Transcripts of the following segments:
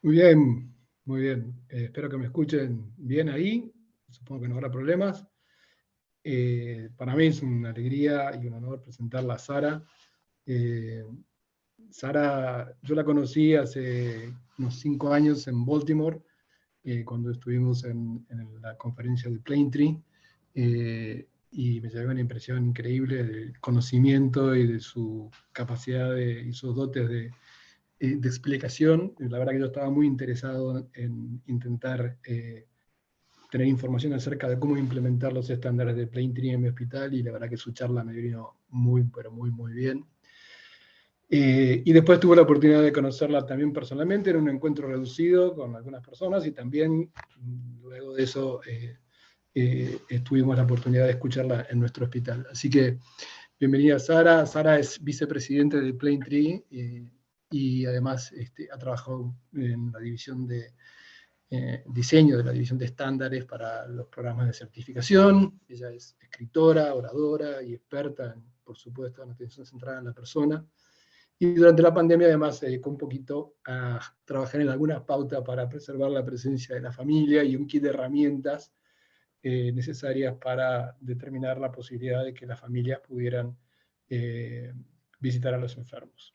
Muy bien, muy bien. Espero que me escuchen bien ahí. Supongo que no habrá problemas. Para mí es una alegría y un honor presentarla a Sara. Eh, Sara, yo la conocí hace unos 5 años en Baltimore, cuando estuvimos en la conferencia de Plaintree, y me llevé una impresión increíble del conocimiento y de su capacidad y sus dotes de explicación. La verdad que yo estaba muy interesado en intentar tener información acerca de cómo implementar los estándares de Plaintree en mi hospital, y la verdad que su charla me vino muy, pero muy, muy bien. Y después tuve la oportunidad de conocerla también personalmente en un encuentro reducido con algunas personas, y también luego de eso tuvimos la oportunidad de escucharla en nuestro hospital. Así que bienvenida, Sara. Sara es vicepresidente de Plaintree, y además ha trabajado en la división de diseño de la división de estándares para los programas de certificación. Ella es escritora, oradora y experta, por supuesto, en atención centrada en la persona. Y durante la pandemia además se dedicó un poquito a trabajar en algunas pautas para preservar la presencia de la familia y un kit de herramientas necesarias para determinar la posibilidad de que las familias pudieran visitar a los enfermos.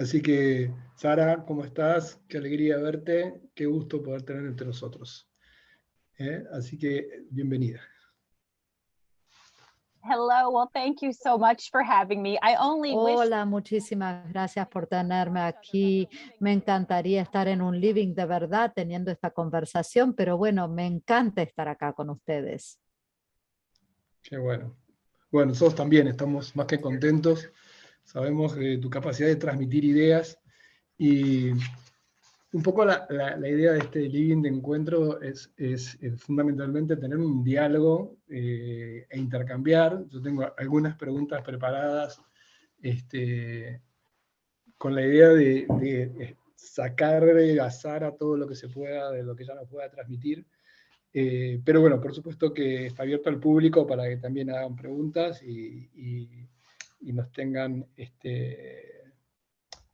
Así que, Sara, ¿cómo estás? Qué alegría verte, qué gusto poder tener entre nosotros. Así que, bienvenida. Hello, well, thank you so much for having me. I only wish... Hola, muchísimas gracias por tenerme aquí. Me encantaría estar en un living de verdad teniendo esta conversación, pero bueno, me encanta estar acá con ustedes. Qué bueno. Bueno, nosotros también estamos más que contentos. Sabemos de tu capacidad de transmitir ideas, y un poco la idea de este living de encuentro es fundamentalmente tener un diálogo e intercambiar. Yo tengo algunas preguntas preparadas con la idea de sacarle a Sara todo lo que se pueda de lo que ella nos pueda transmitir. Pero bueno, por supuesto que está abierto al público para que también hagan preguntas y nos tengan,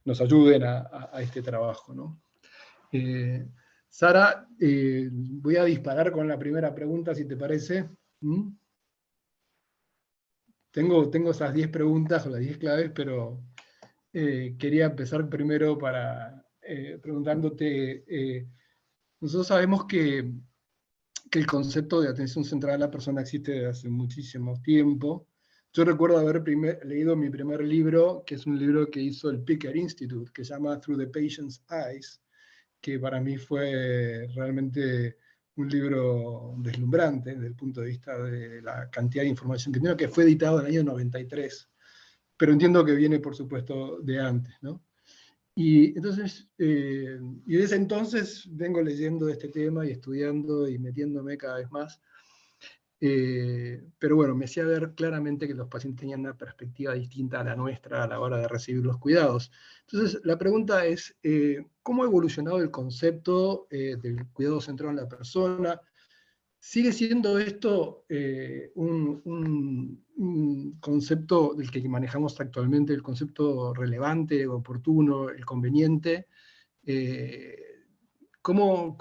nos ayuden a este trabajo, ¿no? Sara, voy a disparar con la primera pregunta, si te parece. Tengo esas 10 preguntas o las 10 claves, pero quería empezar primero preguntándote, nosotros sabemos que el concepto de atención centrada a la persona existe desde hace muchísimo tiempo. Yo recuerdo haber leído mi primer libro, que es un libro que hizo el Picker Institute, que se llama Through the Patient's Eyes, que para mí fue realmente un libro deslumbrante desde el punto de vista de la cantidad de información que tiene, que fue editado en el año 93, pero entiendo que viene, por supuesto, de antes, ¿no? Y entonces, y desde entonces vengo leyendo este tema y estudiando y metiéndome cada vez más. Pero bueno, me hacía ver claramente que los pacientes tenían una perspectiva distinta a la nuestra a la hora de recibir los cuidados. Entonces, la pregunta es, ¿cómo ha evolucionado el concepto del cuidado centrado en la persona? ¿Sigue siendo esto un concepto del que manejamos actualmente, el concepto relevante, oportuno, el conveniente? ¿Cómo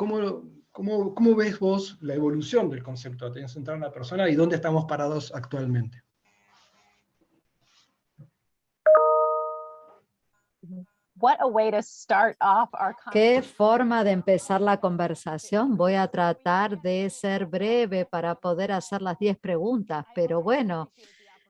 ves vos la evolución del concepto de atención centrada en la persona y dónde estamos parados actualmente? What a way to start off our Qué conversation. forma de empezar la conversación. Voy a tratar de ser breve para poder hacer las 10 preguntas, pero bueno,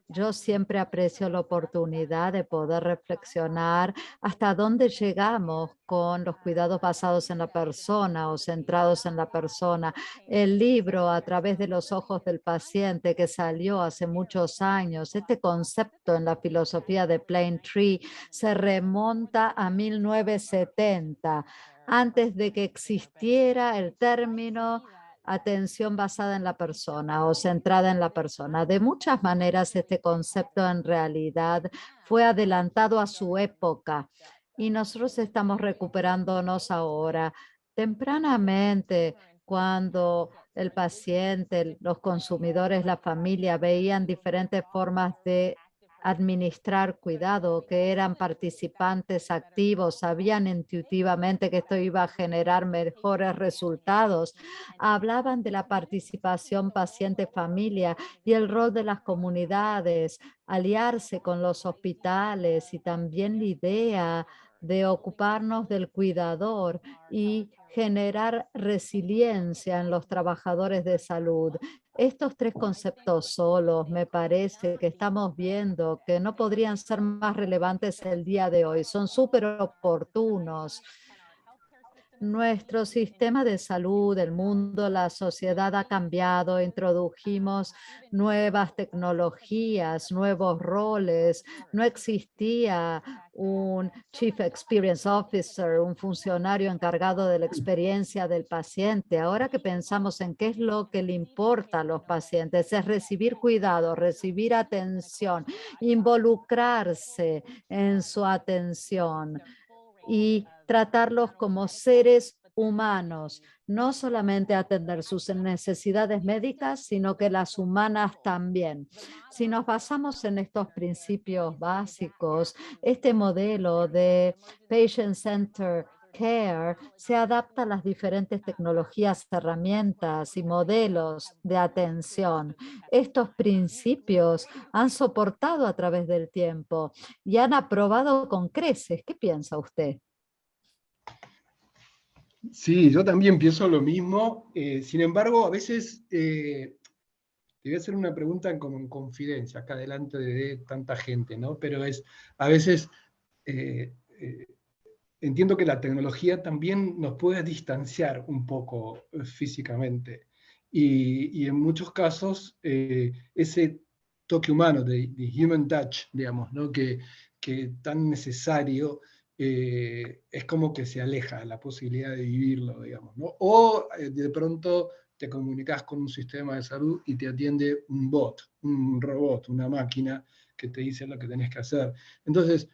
yo siempre aprecio la oportunidad de poder reflexionar hasta dónde llegamos con los cuidados basados en la persona o centrados en la persona. El libro A través de los ojos del paciente, que salió hace muchos años, este concepto en la filosofía de Plaintree se remonta a 1970, antes de que existiera el término atención basada en la persona o centrada en la persona. De muchas maneras, este concepto en realidad fue adelantado a su época y nosotros estamos recuperándonos ahora. Tempranamente, cuando el paciente, los consumidores, la familia veían diferentes formas de administrar cuidado, que eran participantes activos, sabían intuitivamente que esto iba a generar mejores resultados. Hablaban de la participación paciente-familia y el rol de las comunidades, aliarse con los hospitales y también la idea de ocuparnos del cuidador y generar resiliencia en los trabajadores de salud. Estos tres conceptos solos me parece que estamos viendo que no podrían ser más relevantes el día de hoy. Son súper oportunos. Nuestro sistema de salud, el mundo, la sociedad ha cambiado, introdujimos nuevas tecnologías, nuevos roles. No existía un Chief Experience Officer, un funcionario encargado de la experiencia del paciente. Ahora que pensamos en qué es lo que le importa a los pacientes, es recibir cuidado, recibir atención, involucrarse en su atención y tratarlos como seres humanos, no solamente atender sus necesidades médicas, sino que las humanas también. Si nos basamos en estos principios básicos, este modelo de patient-centered care se adapta a las diferentes tecnologías, herramientas y modelos de atención. Estos principios han soportado a través del tiempo y han aprobado con creces. ¿Qué piensa usted? Sí, yo también pienso lo mismo. Sin embargo, a veces te voy a hacer una pregunta como en confidencia, acá delante de tanta gente, ¿no? Pero a veces eh, eh, entiendo que la tecnología también nos puede distanciar un poco físicamente. Y en muchos casos, ese toque humano, de human touch, digamos, ¿no? Que tan necesario, es como que se aleja la posibilidad de vivirlo, digamos, ¿no? O de pronto te comunicas con un sistema de salud y te atiende un bot, un robot, una máquina que te dice lo que tenés que hacer. Entonces,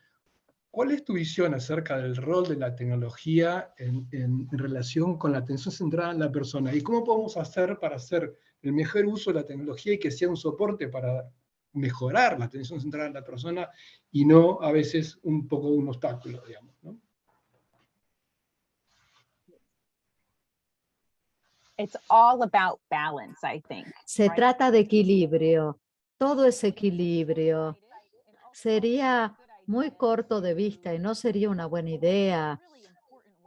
¿cuál es tu visión acerca del rol de la tecnología en relación con la atención centrada en la persona? ¿Y cómo podemos hacer para hacer el mejor uso de la tecnología y que sea un soporte para mejorar la atención centrada en la persona y no a veces un poco un obstáculo, digamos, ¿no? It's all about balance, I think. Se trata de equilibrio, todo es equilibrio. Sería muy corto de vista y no sería una buena idea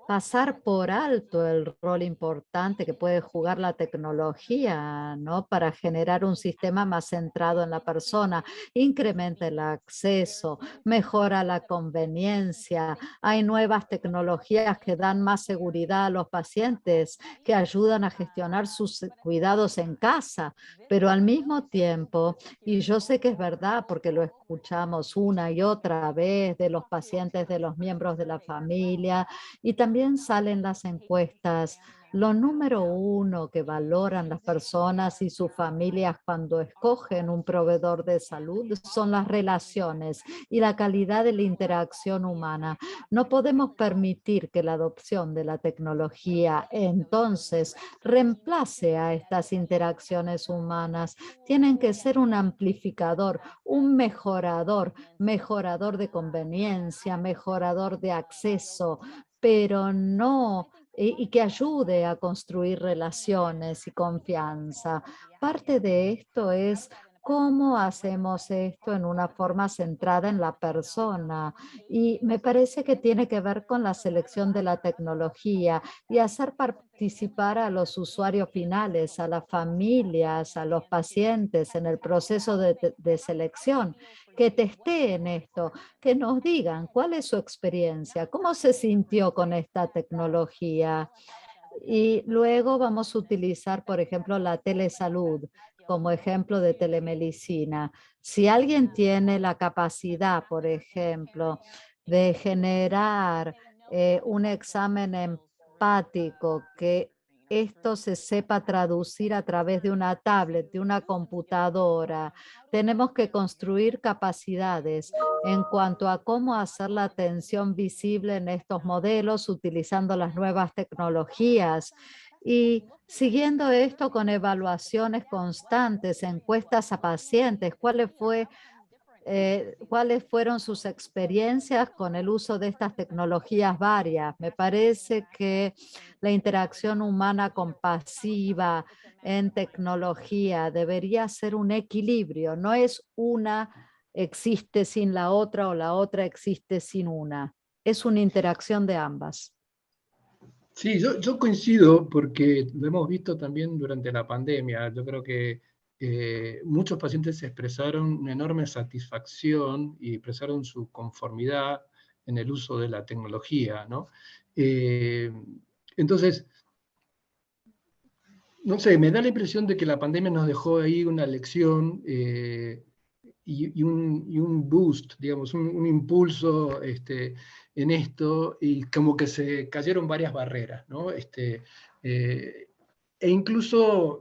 pasar por alto el rol importante que puede jugar la tecnología, ¿no? Para generar un sistema más centrado en la persona, incrementa el acceso, mejora la conveniencia, hay nuevas tecnologías que dan más seguridad a los pacientes, que ayudan a gestionar sus cuidados en casa, pero al mismo tiempo, y yo sé que es verdad porque lo escuchamos una y otra vez de los pacientes, de los miembros de la familia, y también salen las encuestas. Lo número uno que valoran las personas y sus familias cuando escogen un proveedor de salud son las relaciones y la calidad de la interacción humana. No podemos permitir que la adopción de la tecnología entonces reemplace a estas interacciones humanas. Tienen que ser un amplificador, un mejorador, mejorador de conveniencia, mejorador de acceso, pero no, y que ayude a construir relaciones y confianza. Parte de esto es cómo hacemos esto en una forma centrada en la persona. Y me parece que tiene que ver con la selección de la tecnología y hacer participar a los usuarios finales, a las familias, a los pacientes en el proceso de selección, que testeen esto, que nos digan cuál es su experiencia, cómo se sintió con esta tecnología. Y luego vamos a utilizar, por ejemplo, la telesalud como ejemplo de telemedicina. Si alguien tiene la capacidad, por ejemplo, de generar un examen empático, que esto se sepa traducir a través de una tablet, de una computadora, tenemos que construir capacidades en cuanto a cómo hacer la atención visible en estos modelos utilizando las nuevas tecnologías y siguiendo esto con evaluaciones constantes, encuestas a pacientes, cuál fue ¿Cuáles fueron sus experiencias con el uso de estas tecnologías varias? Me parece que la interacción humana compasiva en tecnología debería ser un equilibrio, no es una existe sin la otra o la otra existe sin una. Es una interacción de ambas. Sí, yo coincido porque lo hemos visto también durante la pandemia. Yo creo que muchos pacientes expresaron una enorme satisfacción y expresaron su conformidad en el uso de la tecnología, ¿no? Eh, entonces, no sé, me da la impresión de que la pandemia nos dejó ahí una lección y un boost, digamos, un impulso en esto, y como que se cayeron varias barreras, ¿no? E incluso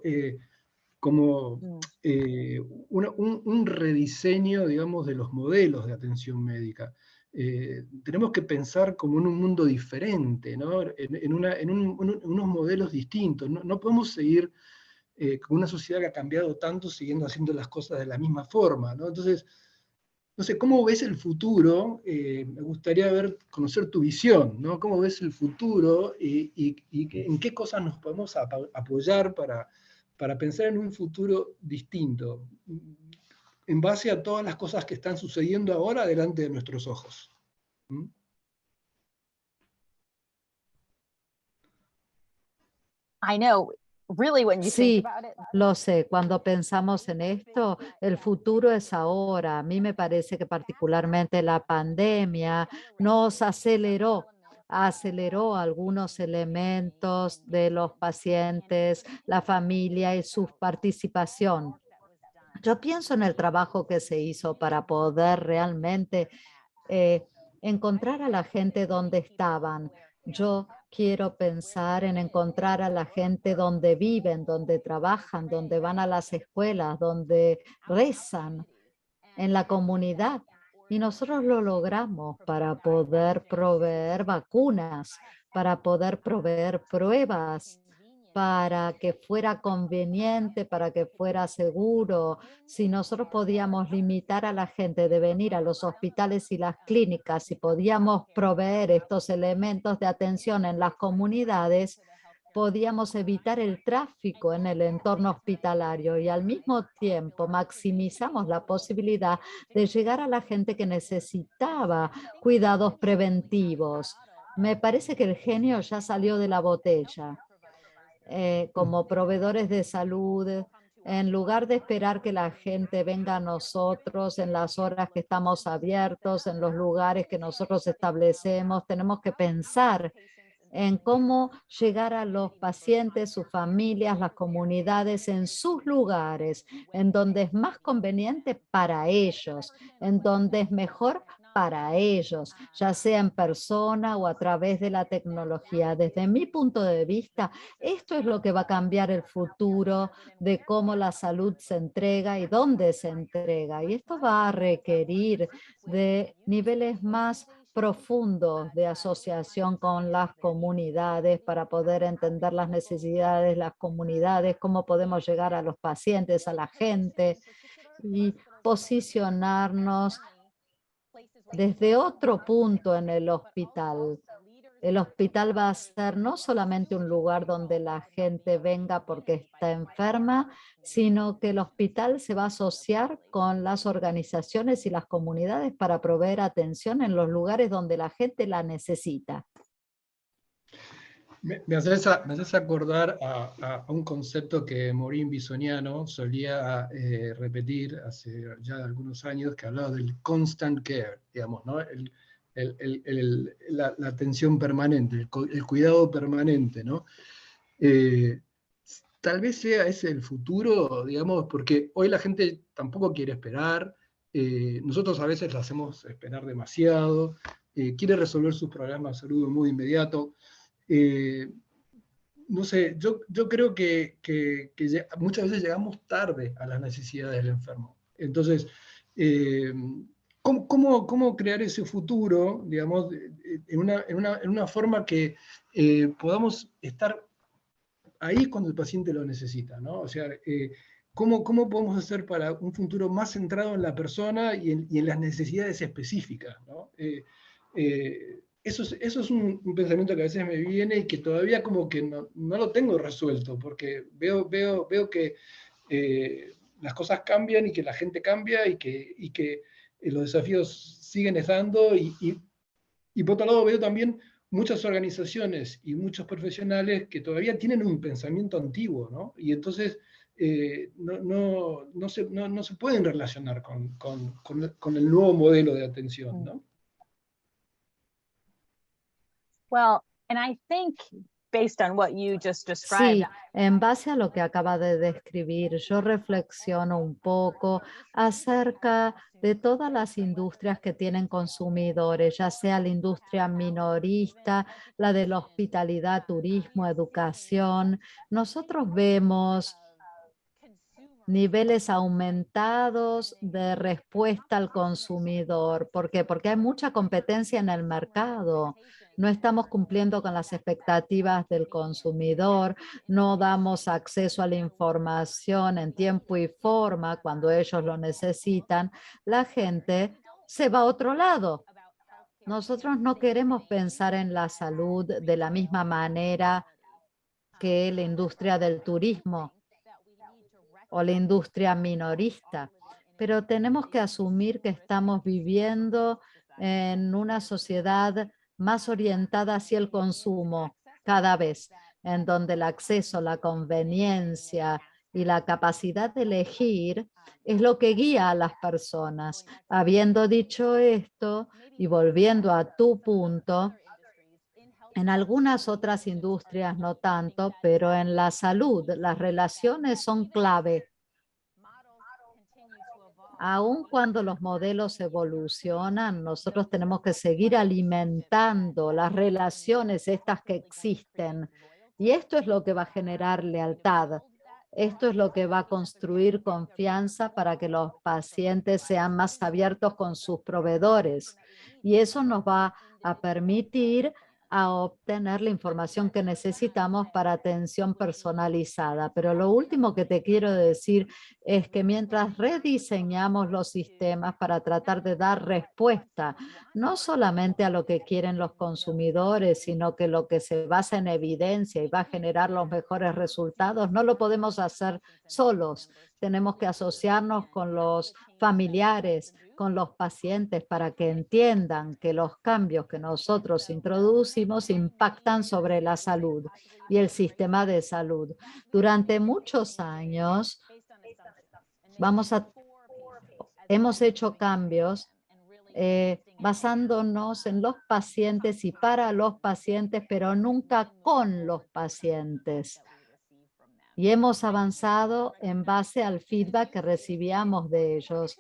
como un rediseño, digamos, de los modelos de atención médica. Tenemos que pensar como en un mundo diferente, ¿no? Unos modelos distintos. No podemos seguir con una sociedad que ha cambiado tanto siguiendo haciendo las cosas de la misma forma, ¿no? Entonces, no sé, ¿cómo ves el futuro? Me gustaría conocer tu visión, ¿no? ¿Cómo ves el futuro y en qué cosas nos podemos apoyar para pensar en un futuro distinto, en base a todas las cosas que están sucediendo ahora delante de nuestros ojos? ¿Mm? I know, really, when you think Sí, about it, lo sé. Cuando pensamos en esto, el futuro es ahora. A mí me parece que particularmente la pandemia nos aceleró algunos elementos de los pacientes, la familia y su participación. Yo pienso en el trabajo que se hizo para poder realmente eh, encontrar a la gente donde estaban. Yo quiero pensar en encontrar a la gente donde viven, donde trabajan, donde van a las escuelas, donde rezan, en la comunidad. Y nosotros lo logramos para poder proveer vacunas, para poder proveer pruebas, para que fuera conveniente, para que fuera seguro. Si nosotros podíamos limitar a la gente de venir a los hospitales y las clínicas, si podíamos proveer estos elementos de atención en las comunidades, podíamos evitar el tráfico en el entorno hospitalario y al mismo tiempo maximizamos la posibilidad de llegar a la gente que necesitaba cuidados preventivos. Me parece que el genio ya salió de la botella. Como proveedores de salud, en lugar de esperar que la gente venga a nosotros en las horas que estamos abiertos, en los lugares que nosotros establecemos, tenemos que pensar en cómo llegar a los pacientes, sus familias, las comunidades en sus lugares, en donde es más conveniente para ellos, en donde es mejor para ellos, ya sea en persona o a través de la tecnología. Desde mi punto de vista, esto es lo que va a cambiar el futuro de cómo la salud se entrega y dónde se entrega. Y esto va a requerir de niveles más profundos de asociación con las comunidades para poder entender las necesidades de las comunidades, cómo podemos llegar a los pacientes, a la gente y posicionarnos desde otro punto en el hospital. El hospital va a ser no solamente un lugar donde la gente venga porque está enferma, sino que el hospital se va a asociar con las organizaciones y las comunidades para proveer atención en los lugares donde la gente la necesita. Me haces acordar a un concepto que Maureen Bisoniano solía repetir hace ya algunos años, que hablaba del constant care, digamos, ¿no? La atención permanente, el cuidado permanente, ¿no? Tal vez sea ese el futuro, digamos, porque hoy la gente tampoco quiere esperar, nosotros a veces la hacemos esperar demasiado, quiere resolver sus problemas de salud muy inmediato. No sé, yo creo que muchas veces llegamos tarde a las necesidades del enfermo. Entonces, ¿cómo crear ese futuro, digamos, en una forma que podamos estar ahí cuando el paciente lo necesita, ¿no? O sea, ¿Cómo podemos hacer para un futuro más centrado en la persona y en las necesidades específicas, ¿no? Eso es un pensamiento que a veces me viene y que todavía como que no lo tengo resuelto, porque veo que las cosas cambian y que la gente cambia y que los desafíos siguen estando y por otro lado veo también muchas organizaciones y muchos profesionales que todavía tienen un pensamiento antiguo, ¿no? Y entonces no se pueden relacionar con el nuevo modelo de atención, ¿no? Well, and I think based on what you just described, Sí, en base a lo que acaba de describir, yo reflexiono un poco acerca de todas las industrias que tienen consumidores, ya sea la industria minorista, la de la hospitalidad, turismo, educación. Nosotros vemos niveles aumentados de respuesta al consumidor. ¿Por qué? Porque hay mucha competencia en el mercado. No estamos cumpliendo con las expectativas del consumidor, no damos acceso a la información en tiempo y forma cuando ellos lo necesitan. La gente se va a otro lado. Nosotros no queremos pensar en la salud de la misma manera que la industria del turismo o la industria minorista, pero tenemos que asumir que estamos viviendo en una sociedad más orientada hacia el consumo cada vez, en donde el acceso, la conveniencia y la capacidad de elegir es lo que guía a las personas. Habiendo dicho esto y volviendo a tu punto, en algunas otras industrias no tanto, pero en la salud las relaciones son clave. Aun cuando los modelos evolucionan, nosotros tenemos que seguir alimentando las relaciones estas que existen. Y esto es lo que va a generar lealtad. Esto es lo que va a construir confianza para que los pacientes sean más abiertos con sus proveedores. Y eso nos va a permitir a obtener la información que necesitamos para atención personalizada. Pero lo último que te quiero decir es que mientras rediseñamos los sistemas para tratar de dar respuesta, no solamente a lo que quieren los consumidores, sino que lo que se basa en evidencia y va a generar los mejores resultados, no lo podemos hacer solos. Tenemos que asociarnos con los familiares, con los pacientes para que entiendan que los cambios que nosotros introducimos impactan sobre la salud y el sistema de salud. Durante muchos años hemos hecho cambios basándonos en los pacientes y para los pacientes, pero nunca con los pacientes. Y hemos avanzado en base al feedback que recibíamos de ellos.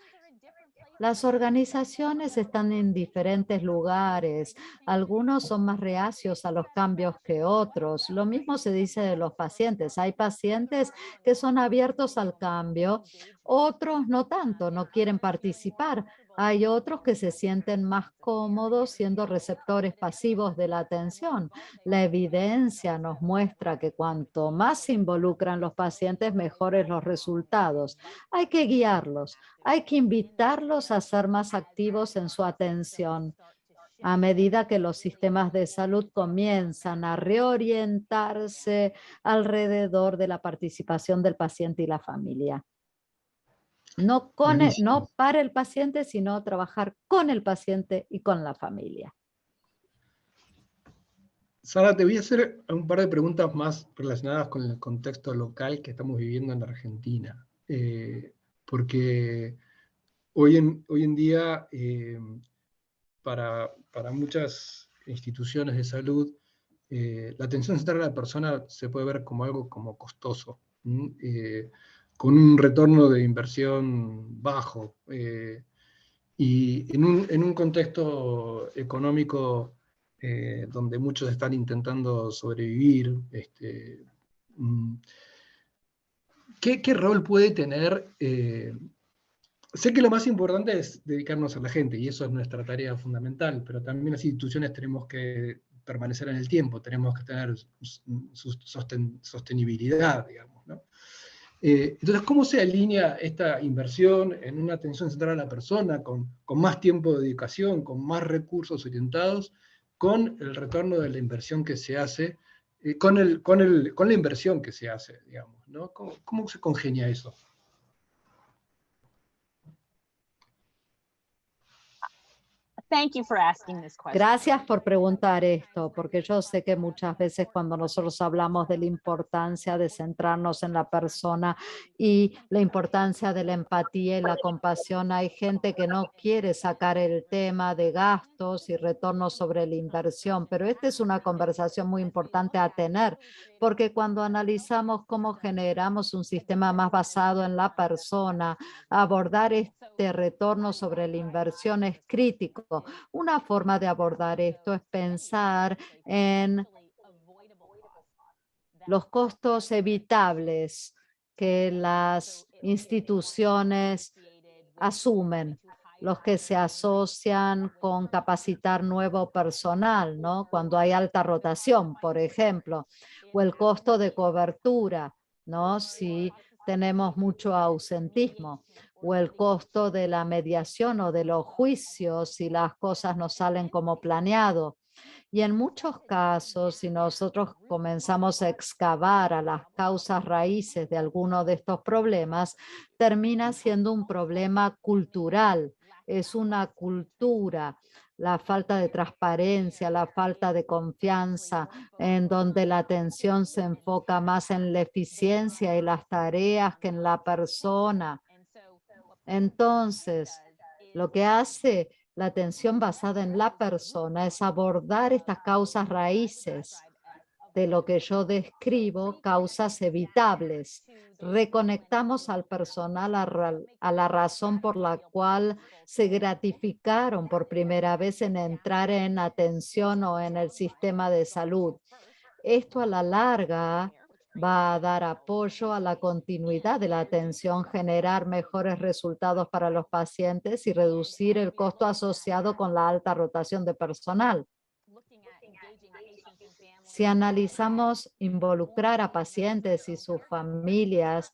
Las organizaciones están en diferentes lugares. Algunos son más reacios a los cambios que otros. Lo mismo se dice de los pacientes. Hay pacientes que son abiertos al cambio, otros no tanto, no quieren participar. Hay otros que se sienten más cómodos siendo receptores pasivos de la atención. La evidencia nos muestra que cuanto más se involucran los pacientes, mejores los resultados. Hay que guiarlos. Hay que invitarlos a ser más activos en su atención a medida que los sistemas de salud comienzan a reorientarse alrededor de la participación del paciente y la familia. No Buenísimo. para el paciente, sino trabajar con el paciente y con la familia. Sara, te voy a hacer un par de preguntas más relacionadas con el contexto local que estamos viviendo en Argentina. Porque hoy en día, para muchas instituciones de salud, la atención central a la persona se puede ver como algo como costoso, con un retorno de inversión bajo. Y en un contexto económico donde muchos están intentando sobrevivir, ¿qué rol puede tener? Sé que lo más importante es dedicarnos a la gente, y eso es nuestra tarea fundamental, pero también las instituciones tenemos que permanecer en el tiempo, tenemos que tener sostenibilidad, digamos, ¿no? Entonces, ¿cómo se alinea esta inversión en una atención centrada a la persona, con más tiempo de dedicación, con más recursos orientados, con el retorno de la inversión que se hace, con la inversión que se hace, digamos, ¿no? ¿Cómo se congenia eso? Thank you for asking this question. Gracias por preguntar esto, porque yo sé que muchas veces cuando nosotros hablamos de la importancia de centrarnos en la persona y la importancia de la empatía y la compasión, hay gente que no quiere sacar el tema de gastos y retornos sobre la inversión, pero esta es una conversación muy importante a tener, porque cuando analizamos cómo generamos un sistema más basado en la persona, abordar este retorno sobre la inversión es crítico. Una forma de abordar esto es pensar en los costos evitables que las instituciones asumen, los que se asocian con capacitar nuevo personal, ¿no? Cuando hay alta rotación, por ejemplo, o el costo de cobertura, ¿no? Si tenemos mucho ausentismo, o el costo de la mediación o de los juicios si las cosas no salen como planeado. Y en muchos casos, si nosotros comenzamos a excavar a las causas raíces de alguno de estos problemas, termina siendo un problema cultural. Es una cultura, la falta de transparencia, la falta de confianza, en donde la atención se enfoca más en la eficiencia y las tareas que en la persona. Entonces, lo que hace la atención basada en la persona es abordar estas causas raíces de lo que yo describo, causas evitables. Reconectamos al personal a la razón por la cual se gratificaron por primera vez en entrar en atención o en el sistema de salud. Esto a la larga va a dar apoyo a la continuidad de la atención, generar mejores resultados para los pacientes y reducir el costo asociado con la alta rotación de personal. Si analizamos involucrar a pacientes y sus familias,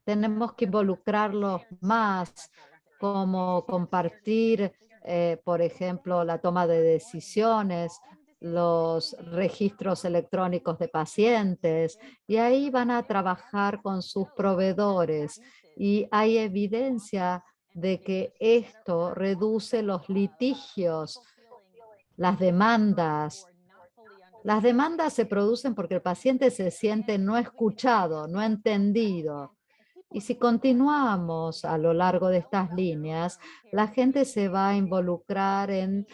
tenemos que involucrarlos más, como compartir, por ejemplo, la toma de decisiones, los registros electrónicos de pacientes, y ahí van a trabajar con sus proveedores. Y hay evidencia de que esto reduce los litigios, las demandas. Las demandas se producen porque el paciente se siente no escuchado, no entendido. Y si continuamos a lo largo de estas líneas, la gente se va a involucrar en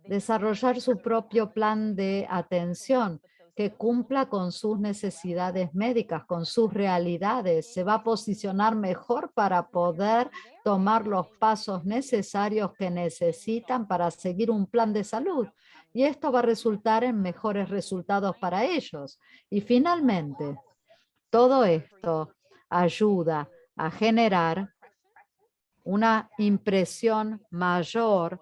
desarrollar su propio plan de atención que cumpla con sus necesidades médicas, con sus realidades. Se va a posicionar mejor para poder tomar los pasos necesarios que necesitan para seguir un plan de salud. Y esto va a resultar en mejores resultados para ellos. Y finalmente, todo esto ayuda a generar una impresión mayor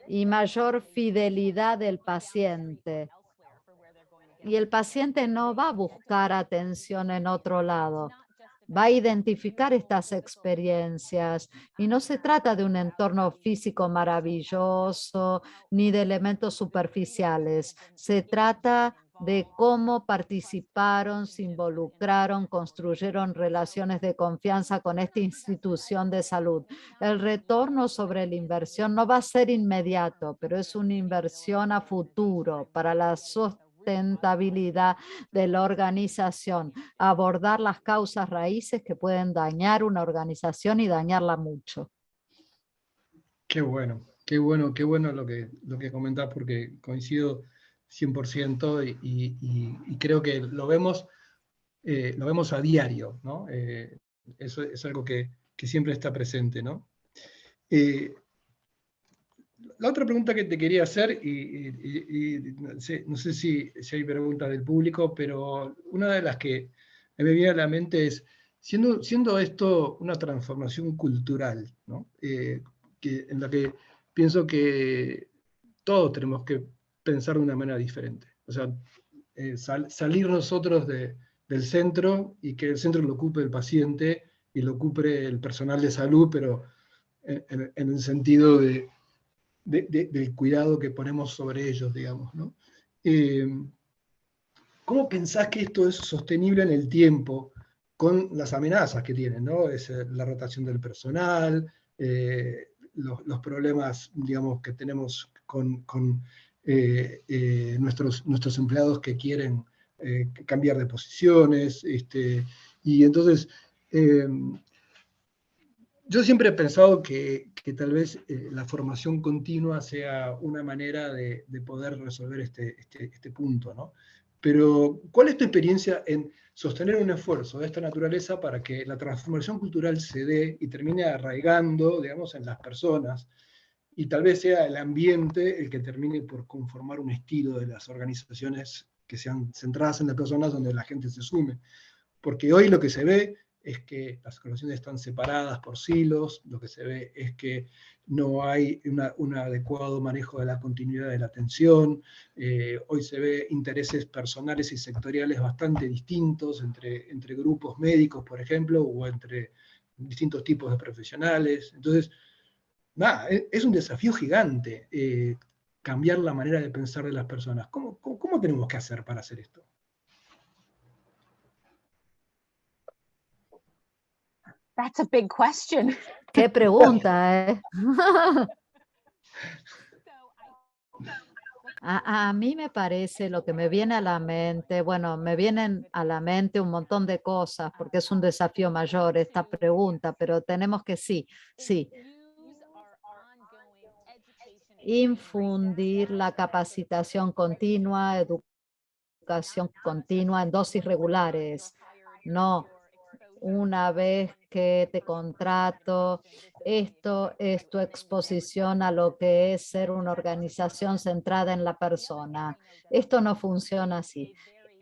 y mayor fidelidad del paciente. Y el paciente no va a buscar atención en otro lado, va a identificar estas experiencias. Y no se trata de un entorno físico maravilloso ni de elementos superficiales. Se trata de cómo participaron, se involucraron, construyeron relaciones de confianza con esta institución de salud. El retorno sobre la inversión no va a ser inmediato, pero es una inversión a futuro para la sustentabilidad de la organización, abordar las causas raíces que pueden dañar una organización y dañarla mucho. Qué bueno, qué bueno, qué bueno lo que comentás, porque coincido 100% y creo que lo vemos a diario, ¿no? Eso es algo que siempre está presente, ¿no? La otra pregunta que te quería hacer, no sé si hay preguntas del público, pero una de las que me viene a la mente es, siendo esto una transformación cultural, ¿no? En la que pienso que todos tenemos que pensar de una manera diferente. O sea, salir nosotros de del centro y que el centro lo ocupe el paciente y lo ocupe el personal de salud, pero en el sentido del cuidado que ponemos sobre ellos, digamos, ¿no? ¿Cómo pensás que esto es sostenible en el tiempo con las amenazas que tienen, ¿no? Es la rotación del personal, los problemas, digamos, que tenemos con nuestros empleados que quieren cambiar de posiciones, y entonces yo siempre he pensado que tal vez la formación continua sea una manera de poder resolver este punto, ¿no? Pero, ¿cuál es tu experiencia en sostener un esfuerzo de esta naturaleza para que la transformación cultural se dé y termine arraigando, digamos, en las personas, y tal vez sea el ambiente el que termine por conformar un estilo de las organizaciones que sean centradas en las personas donde la gente se sume? Porque hoy lo que se ve es que las organizaciones están separadas por silos, lo que se ve es que no hay un adecuado manejo de la continuidad de la atención, hoy se ve intereses personales y sectoriales bastante distintos entre grupos médicos, por ejemplo, o entre distintos tipos de profesionales. Entonces, nada, es un desafío gigante cambiar la manera de pensar de las personas. ¿Cómo tenemos que hacer para hacer esto? That's a big question. Qué pregunta, ¿eh? A mí me parece lo que me viene a la mente, bueno, me vienen a la mente un montón de cosas porque es un desafío mayor esta pregunta, pero tenemos que sí, infundir la capacitación continua, educación continua en dosis regulares, no una vez que te contrato, esto es tu exposición a lo que es ser una organización centrada en la persona. Esto no funciona así.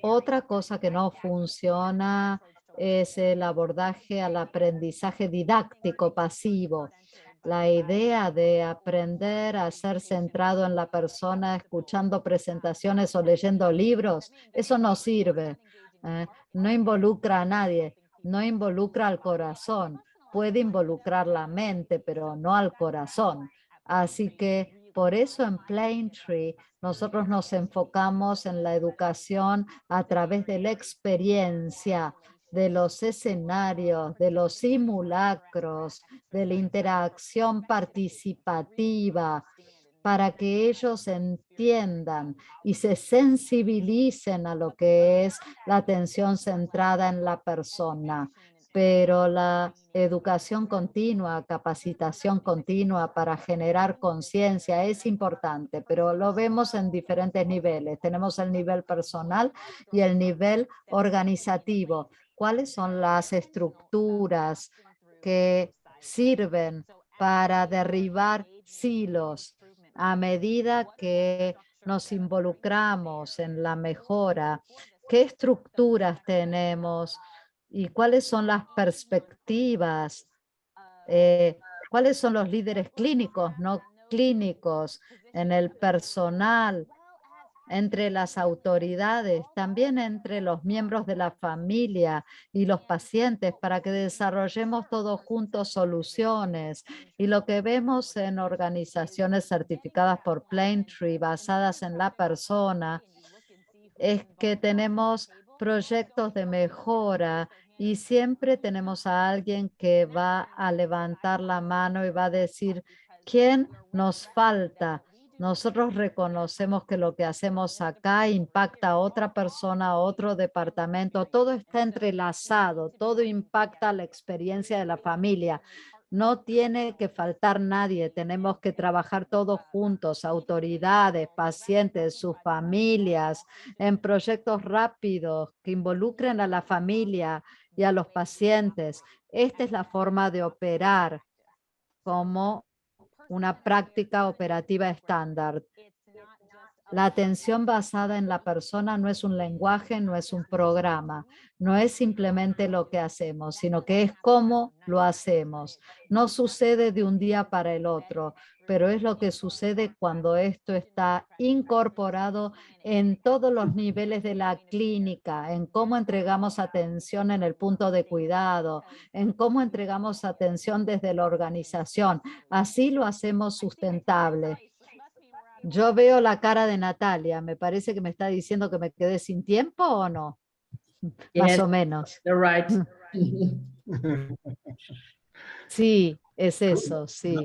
Otra cosa que no funciona es el abordaje al aprendizaje didáctico pasivo. La idea de aprender a ser centrado en la persona, escuchando presentaciones o leyendo libros, eso no sirve. No involucra a nadie, no involucra al corazón. Puede involucrar la mente, pero no al corazón. Así que por eso en Plaintree nosotros nos enfocamos en la educación a través de la experiencia, de los escenarios, de los simulacros, de la interacción participativa, para que ellos entiendan y se sensibilicen a lo que es la atención centrada en la persona. Pero la educación continua, capacitación continua para generar conciencia es importante, pero lo vemos en diferentes niveles. Tenemos el nivel personal y el nivel organizativo. ¿Cuáles son las estructuras que sirven para derribar silos a medida que nos involucramos en la mejora? ¿Qué estructuras tenemos y cuáles son las perspectivas? ¿Cuáles son los líderes clínicos, no clínicos, en el personal, entre las autoridades, también entre los miembros de la familia y los pacientes, para que desarrollemos todos juntos soluciones? Y lo que vemos en organizaciones certificadas por Plaintree basadas en la persona es que tenemos proyectos de mejora y siempre tenemos a alguien que va a levantar la mano y va a decir, ¿quién nos falta? Nosotros reconocemos que lo que hacemos acá impacta a otra persona, a otro departamento, todo está entrelazado, todo impacta la experiencia de la familia. No tiene que faltar nadie, tenemos que trabajar todos juntos, autoridades, pacientes, sus familias, en proyectos rápidos que involucren a la familia y a los pacientes. Esta es la forma de operar como una práctica operativa estándar. La atención basada en la persona no es un lenguaje, no es un programa, no es simplemente lo que hacemos, sino que es cómo lo hacemos. No sucede de un día para el otro, pero es lo que sucede cuando esto está incorporado en todos los niveles de la clínica, en cómo entregamos atención en el punto de cuidado, en cómo entregamos atención desde la organización. Así lo hacemos sustentable. Yo veo la cara de Natalia. Me parece que me está diciendo que me quedé sin tiempo o no. Más Yes, o menos. you're right. Sí, es eso, sí.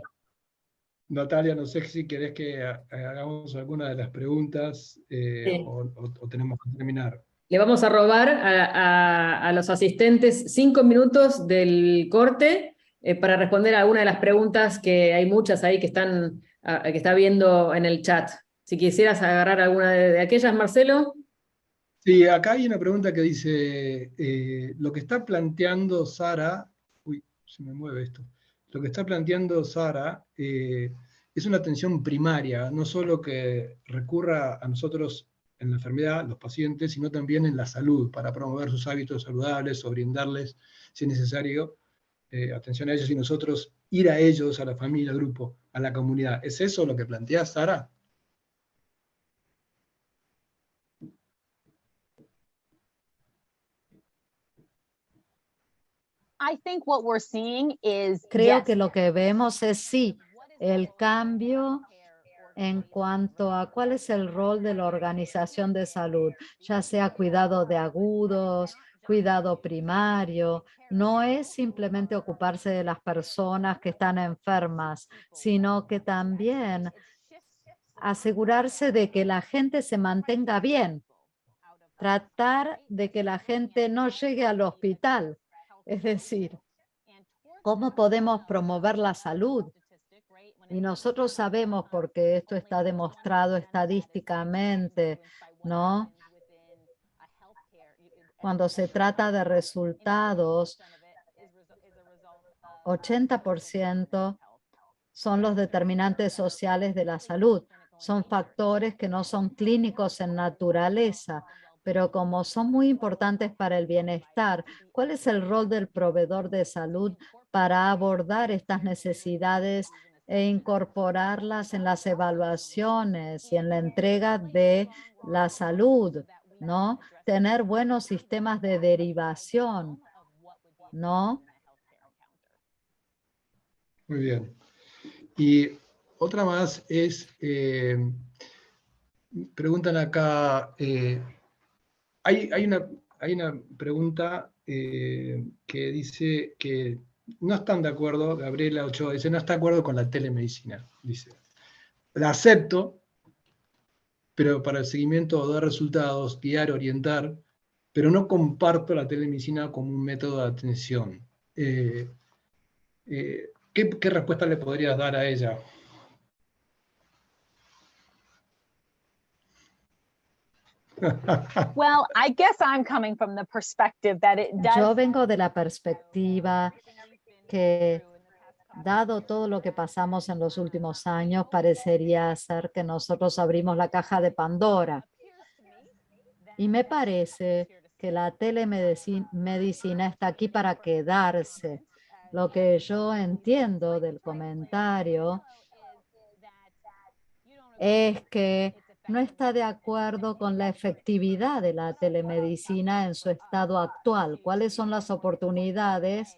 Natalia, no sé si querés que hagamos alguna de las preguntas Sí. o tenemos que terminar. Le vamos a robar a los asistentes 5 minutos del corte para responder a alguna de las preguntas, que hay muchas ahí que está viendo en el chat. Si quisieras agarrar alguna de aquellas, Marcelo. Sí, acá hay una pregunta que dice, lo que está planteando Sara, uy, se me mueve esto, lo que está planteando Sara es una atención primaria, no solo que recurra a nosotros en la enfermedad, los pacientes, sino también en la salud, para promover sus hábitos saludables o brindarles, si es necesario, atención a ellos y nosotros ir a ellos, a la familia, al grupo, a la comunidad. ¿Es eso lo que plantea Sara? I think what we're seeing is, Creo yes, que lo que vemos es sí, el cambio en cuanto a cuál es el rol de la organización de salud, ya sea cuidado de agudos, cuidado primario. No es simplemente ocuparse de las personas que están enfermas, sino que también asegurarse de que la gente se mantenga bien, tratar de que la gente no llegue al hospital. Es decir, ¿cómo podemos promover la salud? Y nosotros sabemos, porque esto está demostrado estadísticamente, ¿no? Cuando se trata de resultados, 80% son los determinantes sociales de la salud. Son factores que no son clínicos en naturaleza, pero como son muy importantes para el bienestar, ¿cuál es el rol del proveedor de salud para abordar estas necesidades e incorporarlas en las evaluaciones y en la entrega de la salud, ¿no? Tener buenos sistemas de derivación, ¿no? Muy bien. Y otra más es, preguntan acá, hay una pregunta que dice que no están de acuerdo, Gabriela Ochoa dice, no está de acuerdo con la telemedicina. Dice, la acepto, pero para el seguimiento o dar resultados, guiar, orientar, pero no comparto la telemedicina como un método de atención. ¿Qué respuesta le podrías dar a ella? well, I guess I'm coming from the perspective that it does. Yo vengo de la perspectiva que, dado todo lo que pasamos en los últimos años, parecería ser que nosotros abrimos la caja de Pandora. Y me parece que la telemedicina está aquí para quedarse. Lo que yo entiendo del comentario es que no está de acuerdo con la efectividad de la telemedicina en su estado actual. ¿Cuáles son las oportunidades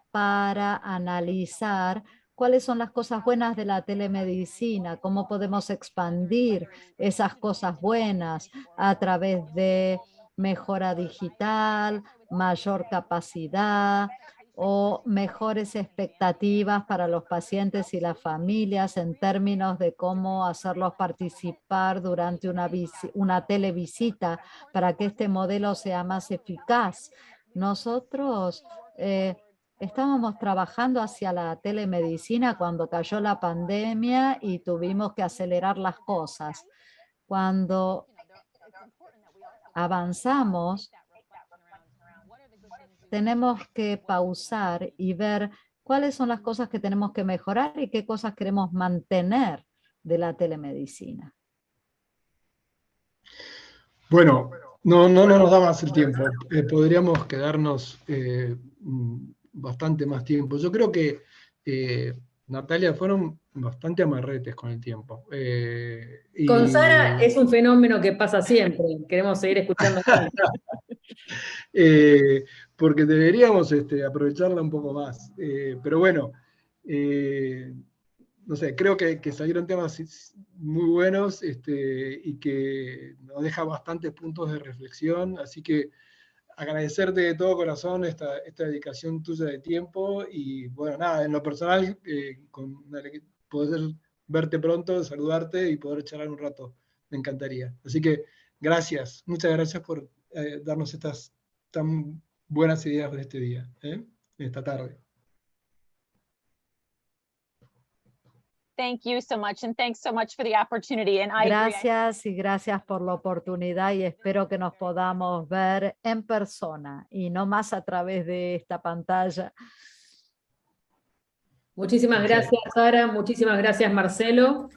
para analizar cuáles son las cosas buenas de la telemedicina? ¿Cómo podemos expandir esas cosas buenas a través de mejora digital, mayor capacidad o mejores expectativas para los pacientes y las familias en términos de cómo hacerlos participar durante una televisita para que este modelo sea más eficaz? Nosotros estábamos trabajando hacia la telemedicina cuando cayó la pandemia y tuvimos que acelerar las cosas. Cuando avanzamos, tenemos que pausar y ver cuáles son las cosas que tenemos que mejorar y qué cosas queremos mantener de la telemedicina. Bueno, no nos da más el tiempo. Podríamos quedarnos bastante más tiempo. Yo creo que, Natalia, fueron bastante amarretes con el tiempo. Con Sara es un fenómeno que pasa siempre. Queremos seguir escuchando. Porque deberíamos aprovecharla un poco más. Pero bueno, no sé, creo que salieron temas muy buenos y que nos deja bastantes puntos de reflexión, así que agradecerte de todo corazón esta dedicación tuya de tiempo y bueno, nada, en lo personal, poder verte pronto, saludarte y poder charlar un rato, me encantaría. Así que gracias, muchas gracias por darnos estas tan buenas ideas de este día, esta tarde. Thank you so much, and thanks so much for the opportunity. And I agree. Gracias y gracias por la oportunidad y espero que nos podamos ver en persona y no más a través de esta pantalla. Muchísimas gracias, Sara. Muchísimas gracias, Marcelo.